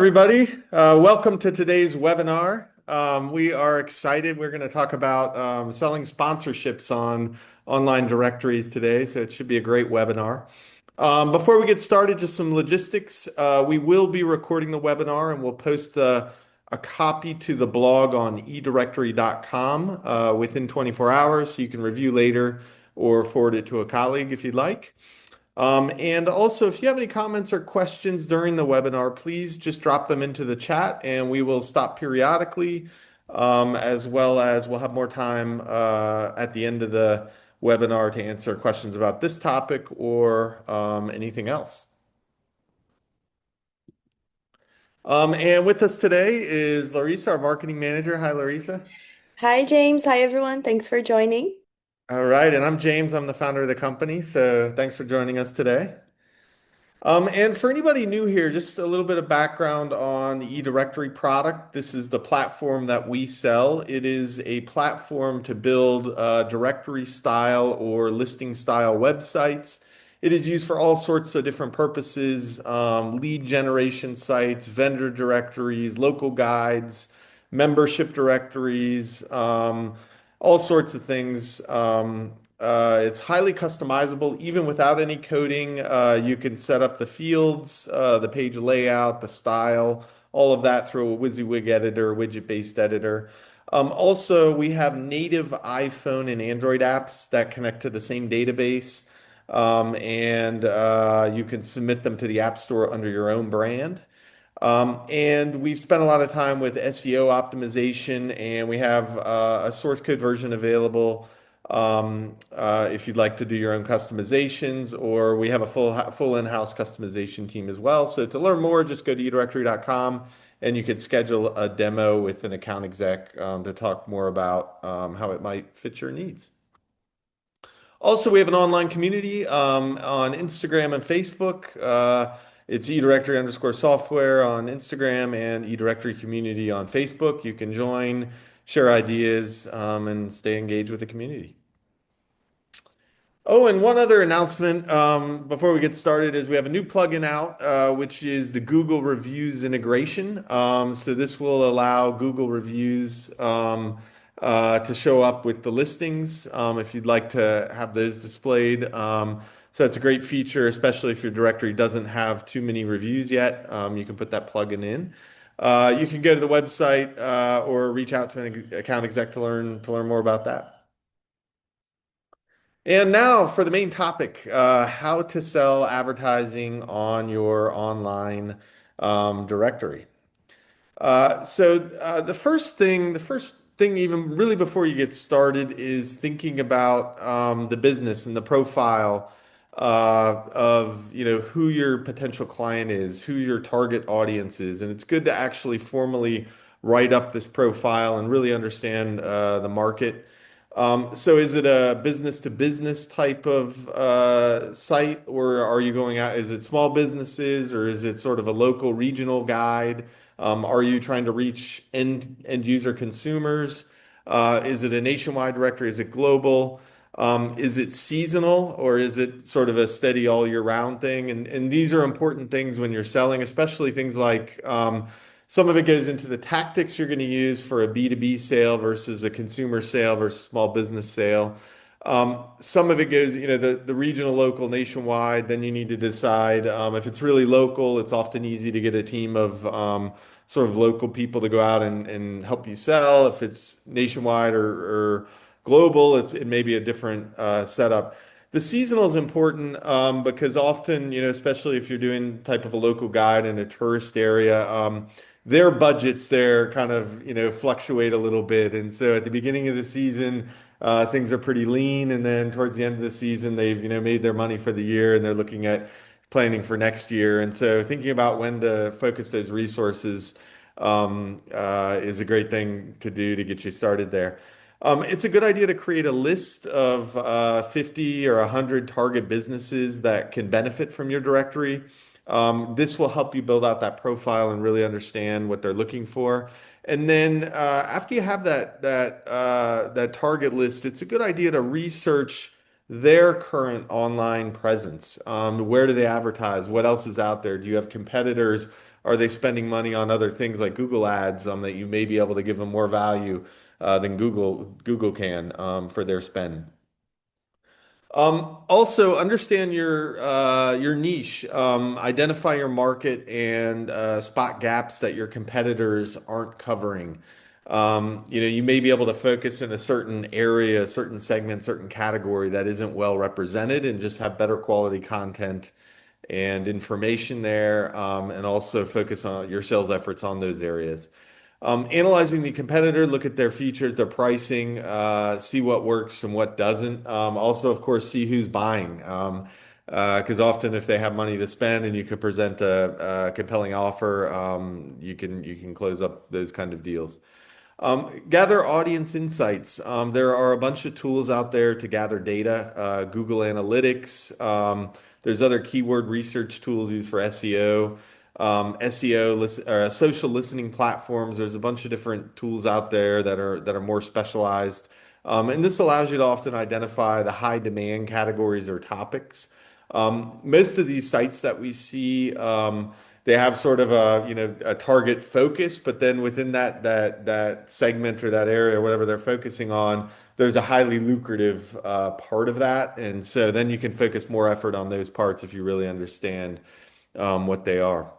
Everybody. Welcome to today's webinar. We are excited. We're going to talk about selling sponsorships on online directories today, so it should be a great webinar. Before we get started, just some logistics. We will be recording the webinar and we'll post a copy to the blog on edirectory.com within 24 hours, so you can review later or forward it to a colleague if you'd like. And also, if you have any comments or questions during the webinar, please just drop them into the chat and we will stop periodically, as well as we'll have more time at the end of the webinar to answer questions about this topic or anything else. And with us today is Larissa, our marketing manager. Hi, Larissa. Hi, James. Hi, everyone. Thanks for joining. All right, and I'm James. I'm the founder of the company, so thanks for joining us today. And for anybody new here, just a little bit of background on the eDirectory product. This is the platform that we sell. It is a platform to build directory style or listing style websites. It is used for all sorts of different purposes, lead generation sites, vendor directories, local guides, membership directories, all sorts of things. It's highly customizable, even without any coding. You can set up the fields, the page layout, the style, all of that through a WYSIWYG editor, widget-based editor. Also, we have native iPhone and Android apps that connect to the same database, and you can submit them to the App Store under your own brand. And we've spent a lot of time with SEO optimization, and we have a source code version available if you'd like to do your own customizations, or we have a full in-house customization team as well. So to learn more, just go to edirectory.com and you could schedule a demo with an account exec to talk more about how it might fit your needs. Also, we have an online community on Instagram and Facebook. It's edirectory_software on Instagram and edirectory community on Facebook. You can join, share ideas, and stay engaged with the community. Oh, and one other announcement before we get started is we have a new plugin out, which is the Google Reviews integration. So this will allow Google Reviews to show up with the listings if you'd like to have those displayed. So that's a great feature, especially if your directory doesn't have too many reviews yet. You can put that plugin in. You can go to the website or reach out to an account exec to learn more about that. And now for the main topic, how to sell advertising on your online directory. The first thing, even really before you get started, is thinking about the business and the profile of who your potential client is, who your target audience is, and it's good to actually formally write up this profile and really understand the market. So is it a business to business type of site, or are you going out? Is it small businesses, or is it sort of a local regional guide? Are you trying to reach end user consumers? Is it a nationwide directory? Is it global? Is it seasonal, or is it sort of a steady all year round thing? And these are important things when you're selling, especially things like some of it goes into the tactics you're going to use for a B2B sale versus a consumer sale versus small business sale. Some of it goes, the regional, local, nationwide. Then you need to decide if it's really local, it's often easy to get a team of sort of local people to go out and help you sell. If it's nationwide or global, it may be a different setup. The seasonal is important because often, especially if you're doing type of a local guide in a tourist area, their budgets there kind of, fluctuate a little bit. And so at the beginning of the season, things are pretty lean. And then towards the end of the season, they've, made their money for the year and they're looking at planning for next year. And so thinking about when to focus those resources is a great thing to do to get you started there. It's a good idea to create a list of 50 or 100 target businesses that can benefit from your directory. This will help you build out that profile and really understand what they're looking for. And then after you have that target list, it's a good idea to research their current online presence. Where do they advertise? What else is out there? Do you have competitors? are they spending money on other things like Google Ads that you may be able to give them more value than Google can for their spend. Also, understand your niche. Identify your market and spot gaps that your competitors aren't covering. You may be able to focus in a certain area, a certain segment, certain category that isn't well represented, and just have better quality content and information there, and also focus on your sales efforts on those areas. Analyzing the competitor, look at their features, their pricing, see what works and what doesn't. Also, of course, see who's buying. Because often, if they have money to spend and you could present a compelling offer, you can close up those kind of deals. Gather audience insights. There are a bunch of tools out there to gather data. Google Analytics. There's other keyword research tools used for SEO. Social listening platforms. There's a bunch of different tools out there that are more specialized, and this allows you to often identify the high demand categories or topics. Most of these sites that we see, they have sort of a target focus, but then within that segment or that area, whatever they're focusing on, there's a highly lucrative part of that, and so then you can focus more effort on those parts if you really understand what they are.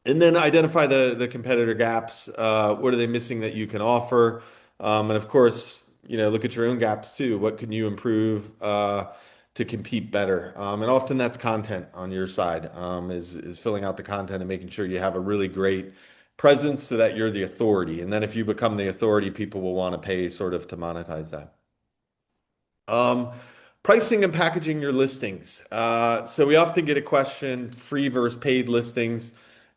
And then identify the competitor gaps. What are they missing that you can offer? And of course, look at your own gaps too. What can you improve to compete better? And often that's content on your side, is filling out the content and making sure you have a really great presence so that you're the authority. And then if you become the authority, people will want to pay sort of to monetize that. Um, Pricing and packaging your listings. So we often get a question, free versus paid listings.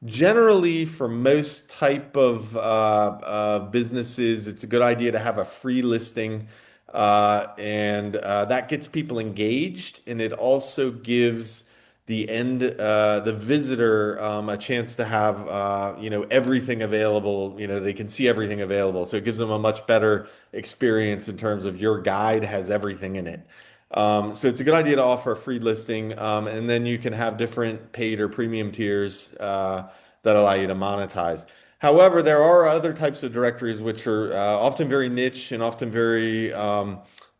Generally, for most type of businesses, it's a good idea to have a free listing, and that gets people engaged, and it also gives the visitor a chance to have everything available. They can see everything available, so it gives them a much better experience in terms of your guide has everything in it. So it's a good idea to offer a free listing, and then you can have different paid or premium tiers that allow you to monetize. However, there are other types of directories which are often very niche and often very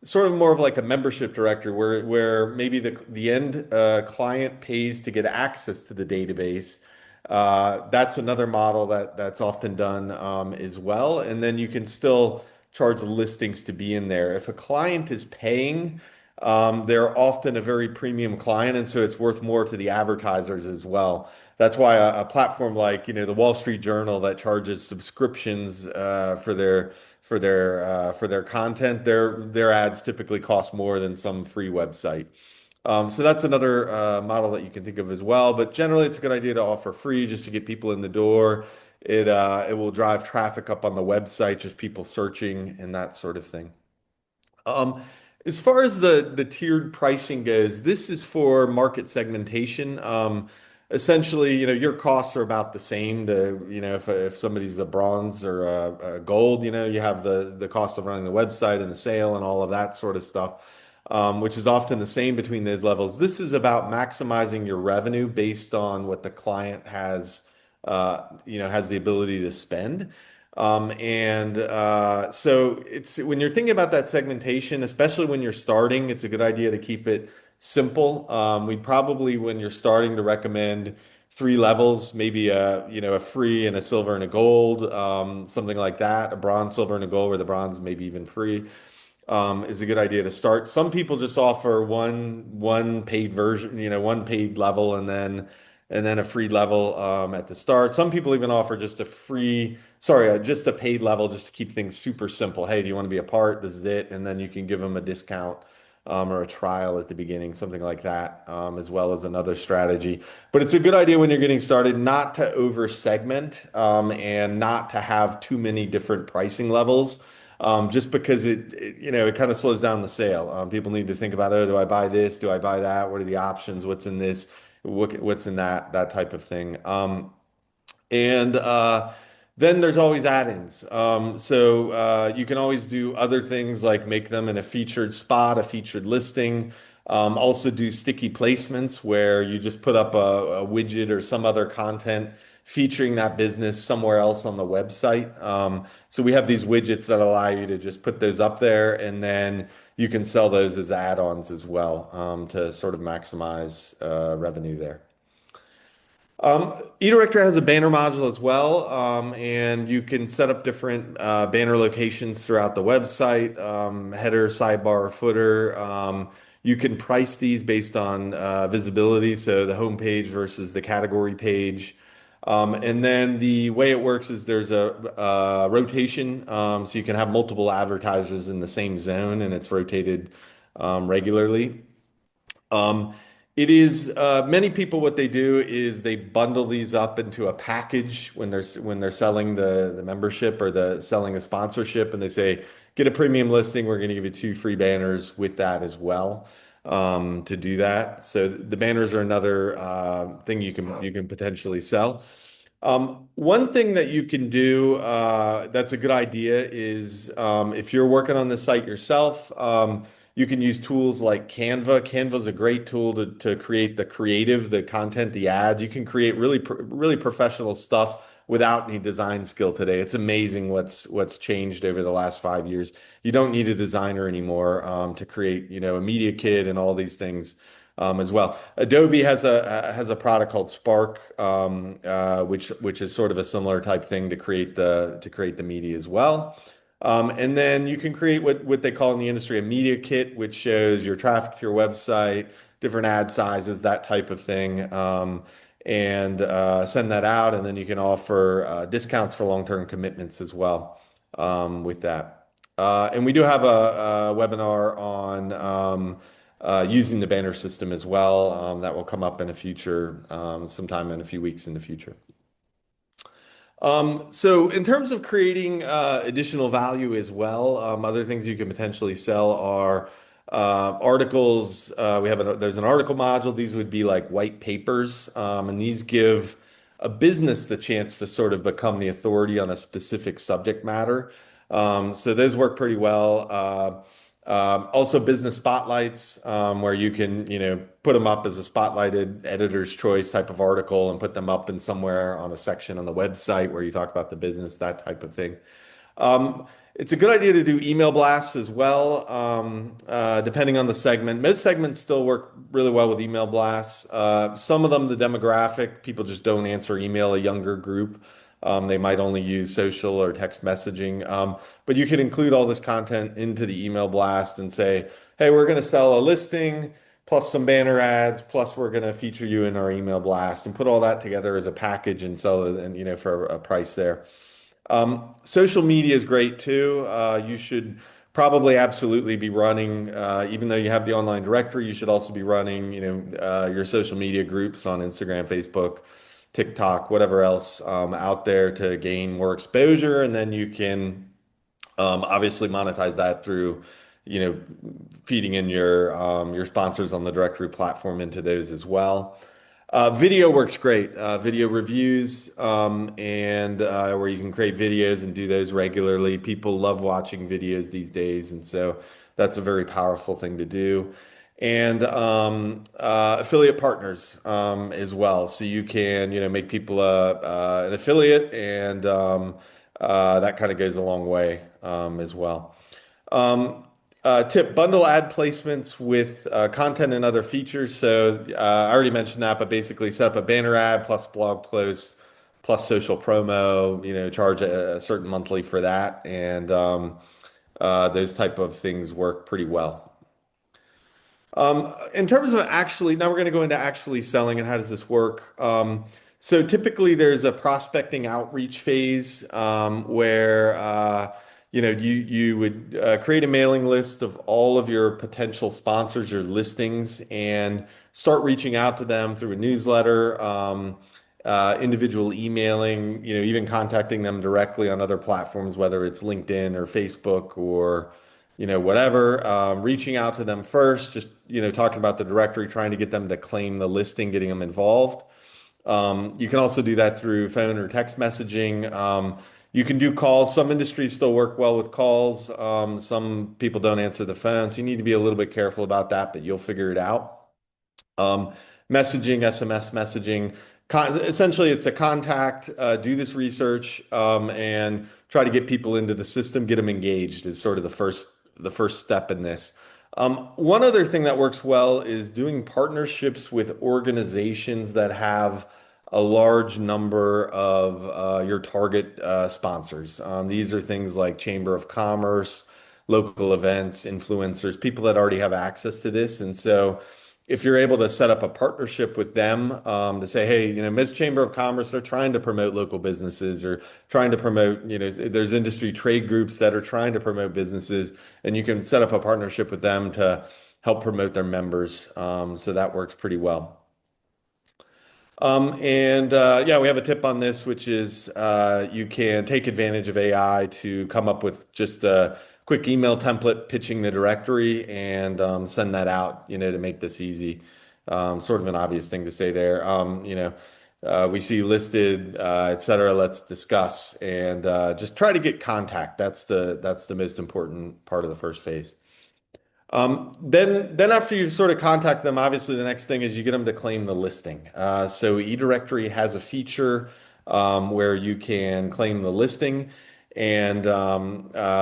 sort of more of like a membership directory where maybe the end client pays to get access to the database. That's another model that's often done as well. And then you can still charge the listings to be in there. If a client is paying, they're often a very premium client, and so it's worth more to the advertisers as well. That's why a platform like, the Wall Street Journal that charges subscriptions for their content, their ads typically cost more than some free website. So that's another model that you can think of as well. But generally, it's a good idea to offer free just to get people in the door. It will drive traffic up on the website, just people searching and that sort of thing. Um, as far as the tiered pricing goes, this is for market segmentation. Essentially, your costs are about the same. If somebody's a bronze or a gold, you have the cost of running the website and the sale and all of that sort of stuff, which is often the same between those levels. This is about maximizing your revenue based on what the client has the ability to spend. And so it's when you're thinking about that segmentation, especially when you're starting, it's a good idea to keep it simple. We probably, when you're starting, to recommend three levels, maybe a free and a silver and a gold, something like that, a bronze, silver, and a gold, where the bronze maybe even free. Is a good idea to start. Some people just offer one paid version, one paid level, and then a free level at the start. Some people even offer just a paid level, just to keep things super simple. Hey, do you want to be a part? This is it, and then you can give them a discount or a trial at the beginning, something like that, as well as another strategy. But it's a good idea when you're getting started not to over segment and not to have too many different pricing levels. Just because it kind of slows down the sale. People need to think about, oh, do I buy this? Do I buy that? What are the options? What's in this? What's in that type of thing. And then there's always add-ins. So you can always do other things like make them in a featured spot, a featured listing. Also do sticky placements where you just put up a widget or some other content featuring that business somewhere else on the website. So we have these widgets that allow you to just put those up there, and then you can sell those as add-ons as well, to sort of maximize revenue there. eDirector has a banner module as well, and you can set up different banner locations throughout the website, header, sidebar, footer. You can price these based on visibility, so the home page versus the category page. And then the way it works is there's a rotation, so you can have multiple advertisers in the same zone, and it's rotated regularly. Um, it is many people what they do is they bundle these up into a package when they're selling the membership or the selling a sponsorship, and they say get a premium listing. We're going to give you 2 free banners with that as well, to do that. So the banners are another thing you can potentially sell. One thing that you can do that's a good idea is if you're working on the site yourself. You can use tools like Canva. Canva is a great tool to create the creative, the content, the ads. You can create really professional stuff without any design skill today. It's amazing what's changed over the last 5 years. You don't need a designer anymore to create, a media kit and all these things as well. Adobe has a product called Spark, which is sort of a similar type thing to create the media as well. And then you can create what they call in the industry a media kit, which shows your traffic to your website, different ad sizes, that type of thing, and send that out. And then you can offer discounts for long-term commitments as well with that. And we do have a webinar on using the banner system as well. That will come up in a future, sometime in a few weeks in the future. So in terms of creating additional value as well, other things you can potentially sell are articles. There's an article module. These would be like white papers, and these give a business the chance to sort of become the authority on a specific subject matter. So those work pretty well. Also business spotlights, where you can, put them up as a spotlighted editor's choice type of article and put them up in somewhere on a section on the website where you talk about the business, that type of thing. It's a good idea to do email blasts as well, depending on the segment. Most segments still work really well with email blasts. Some of them, the demographic, people just don't answer email, a younger group. They might only use social or text messaging. But you can include all this content into the email blast and say, hey, we're going to sell a listing plus some banner ads, plus we're going to feature you in our email blast and put all that together as a package and sell it, and for a price there. Social media is great too. You should probably absolutely be running, even though you have the online directory, you should also be running, your social media groups on Instagram, Facebook, TikTok, whatever else out there to gain more exposure. And then you can obviously monetize that through, you know, feeding in your sponsors on the directory platform into those as well. Video works great. Video reviews, and where you can create videos and do those regularly. People love watching videos these days, and so that's a very powerful thing to do. And affiliate partners as well. So you can, make people an affiliate, and that kind of goes a long way as well. Um, Tip, bundle ad placements with content and other features. So I already mentioned that, but basically set up a banner ad plus blog post plus social promo, charge a certain monthly for that. And those type of things work pretty well. In terms of actually, now we're going to go into actually selling and how does this work? So typically there's a prospecting outreach phase where you would create a mailing list of all of your potential sponsors, your listings, and start reaching out to them through a newsletter, individual emailing, even contacting them directly on other platforms, whether it's LinkedIn or Facebook or whatever, reaching out to them first, just, talking about the directory, trying to get them to claim the listing, getting them involved. You can also do that through phone or text messaging. You can do calls. Some industries still work well with calls. Some people don't answer the phone, so you need to be a little bit careful about that, but you'll figure it out. Um, Messaging, SMS messaging. Essentially, it's a contact, do this research, and try to get people into the system, get them engaged is sort of the first step in this. One other thing that works well is doing partnerships with organizations that have a large number of your target sponsors. These are things like Chamber of Commerce, local events, influencers, people that already have access to this. And so if you're able to set up a partnership with them to say, hey, Ms. Chamber of Commerce, they're trying to promote local businesses or trying to promote, there's industry trade groups that are trying to promote businesses, and you can set up a partnership with them to help promote their members. So that works pretty well. And yeah, we have a tip on this, which is you can take advantage of AI to come up with just a quick email template pitching the directory and send that out, to make this easy. Sort of an obvious thing to say there. We see listed, et cetera. Let's discuss and just try to get contact. That's the most important part of the first phase. Then after you sort of contact them, obviously the next thing is you get them to claim the listing. So eDirectory has a feature where you can claim the listing, and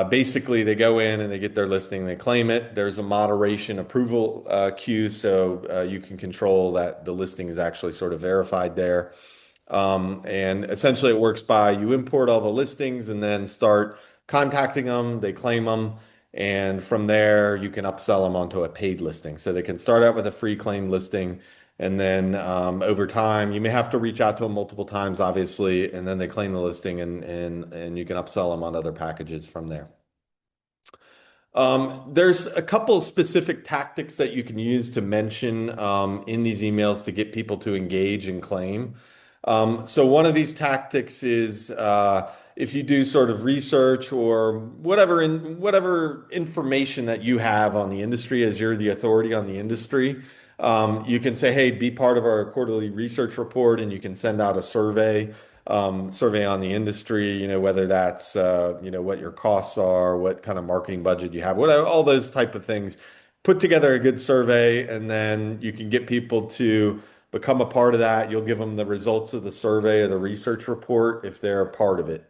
basically they go in and they get their listing, they claim it. There's a moderation approval queue, so you can control that the listing is actually sort of verified there. And essentially, it works by you import all the listings and then start contacting them. They claim them. And from there, you can upsell them onto a paid listing. So they can start out with a free claim listing. And then over time, you may have to reach out to them multiple times, obviously. And then they claim the listing and you can upsell them on other packages from there. There's a couple specific tactics that you can use to mention in these emails to get people to engage and claim. So one of these tactics is if you do sort of research or whatever information that you have on the industry, as you're the authority on the industry, you can say, "Hey, be part of our quarterly research report," and you can send out a survey on the industry, whether that's, what your costs are, what kind of marketing budget you have, whatever, all those type of things. Put together a good survey, and then you can get people to become a part of that. You'll give them the results of the survey or the research report if they're a part of it.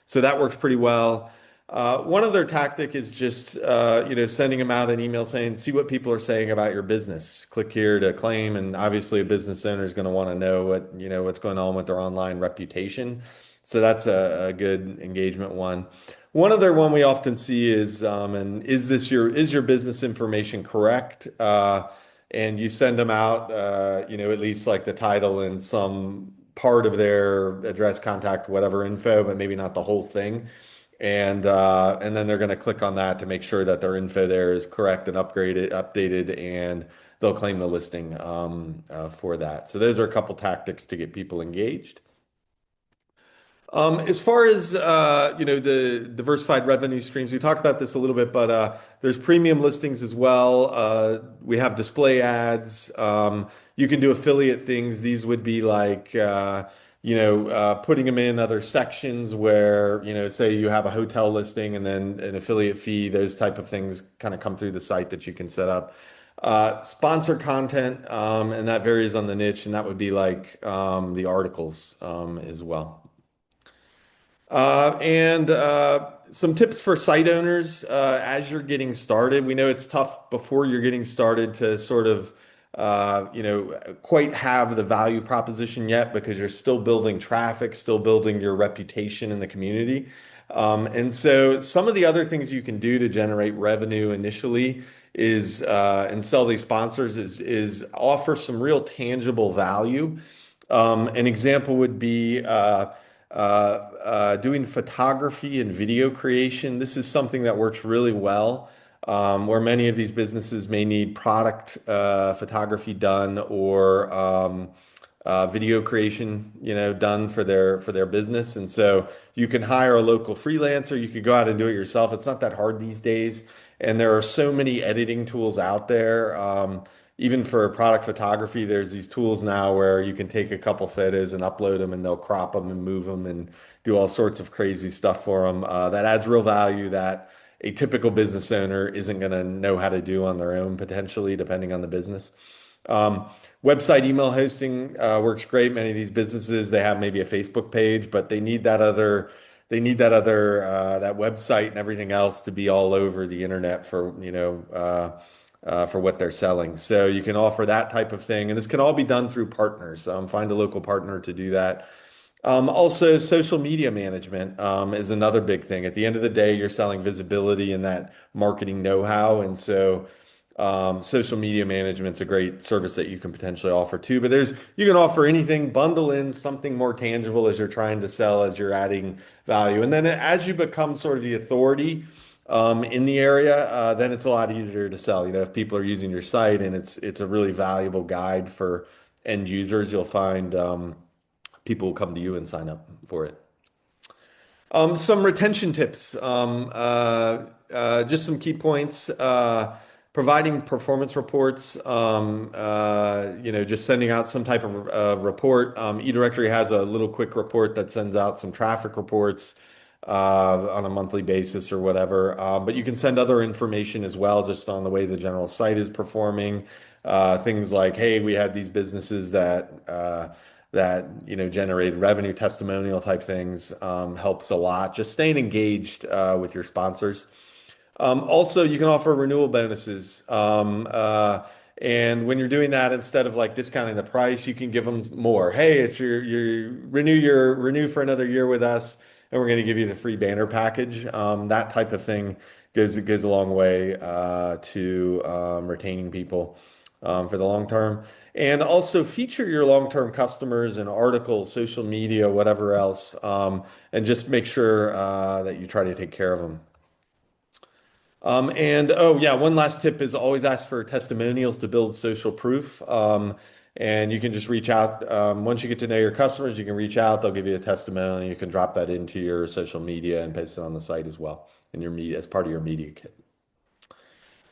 So that works pretty well. One other tactic is just sending them out an email saying, "See what people are saying about your business. Click here to claim." And obviously, a business owner is going to want to know what's going on with their online reputation. So that's a good engagement one. One other one we often see is, and is your business information correct? And you send them out, at least like the title and some part of their address, contact, whatever info, but maybe not the whole thing. And then they're going to click on that to make sure that their info there is correct and updated, and they'll claim the listing for that. So those are a couple tactics to get people engaged. As far as the diversified revenue streams, we talked about this a little bit, but there's premium listings as well. We have display ads. You can do affiliate things. These would be like putting them in other sections where, say you have a hotel listing and then an affiliate fee. Those type of things kind of come through the site that you can set up. Sponsored content, and that varies on the niche, and that would be like the articles as well. And some tips for site owners as you're getting started. We know it's tough before you're getting started to sort of, quite have the value proposition yet because you're still building traffic, still building your reputation in the community. And so some of the other things you can do to generate revenue initially is and sell these sponsors is offer some real tangible value. An example would be doing photography and video creation. This is something that works really well, where many of these businesses may need product photography done or video creation, done for their business. And so you can hire a local freelancer. You could go out and do it yourself. It's not that hard these days, and there are so many editing tools out there. Even for product photography, there's these tools now where you can take a couple photos and upload them, and they'll crop them and move them and do all sorts of crazy stuff for them. That adds real value that a typical business owner isn't going to know how to do on their own, potentially, depending on the business. Um, Website email hosting works great. Many of these businesses, they have maybe a Facebook page, but they need that website and everything else to be all over the internet for, for what they're selling. So you can offer that type of thing, and this can all be done through partners. Find a local partner to do that. Also, social media management is another big thing. At the end of the day, you're selling visibility and that marketing know-how, and so social media management's a great service that you can potentially offer too. But you can offer anything, bundle in something more tangible as you're trying to sell, as you're adding value, and then as you become sort of the authority in the area, then it's a lot easier to sell. If people are using your site and it's a really valuable guide for end users, you'll find. People will come to you and sign up for it. Some retention tips, just some key points. Providing performance reports, just sending out some type of report. eDirectory has a little quick report that sends out some traffic reports on a monthly basis or whatever. But you can send other information as well, just on the way the general site is performing. Things like, hey, we had these businesses that generated revenue, testimonial type things, helps a lot. Just staying engaged with your sponsors. Also, you can offer renewal bonuses. And when you're doing that, instead of like discounting the price, you can give them more. Hey, it's renew for another year with us, and we're going to give you the free banner package. That type of thing goes a long way to retaining people for the long term. And also feature your long-term customers in articles, social media, whatever else, and just make sure that you try to take care of them. And oh yeah, one last tip is always ask for testimonials to build social proof. And you can just reach out. Once you get to know your customers, you can reach out. They'll give you a testimonial, and you can drop that into your social media and paste it on the site as well in your media as part of your media kit.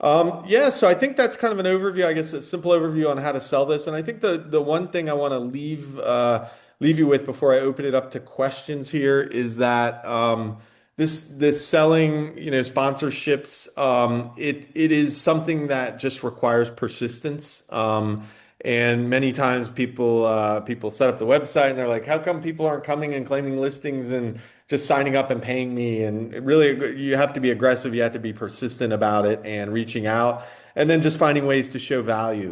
Yeah, so I think that's kind of an overview, I guess a simple overview on how to sell this. And I think the one thing I want to leave you with before I open it up to questions here is that this selling, sponsorships, it is something that just requires persistence. And many times people set up the website and they're like, how come people aren't coming and claiming listings and just signing up and paying me? And really, you have to be aggressive. You have to be persistent about it and reaching out, and then just finding ways to show value.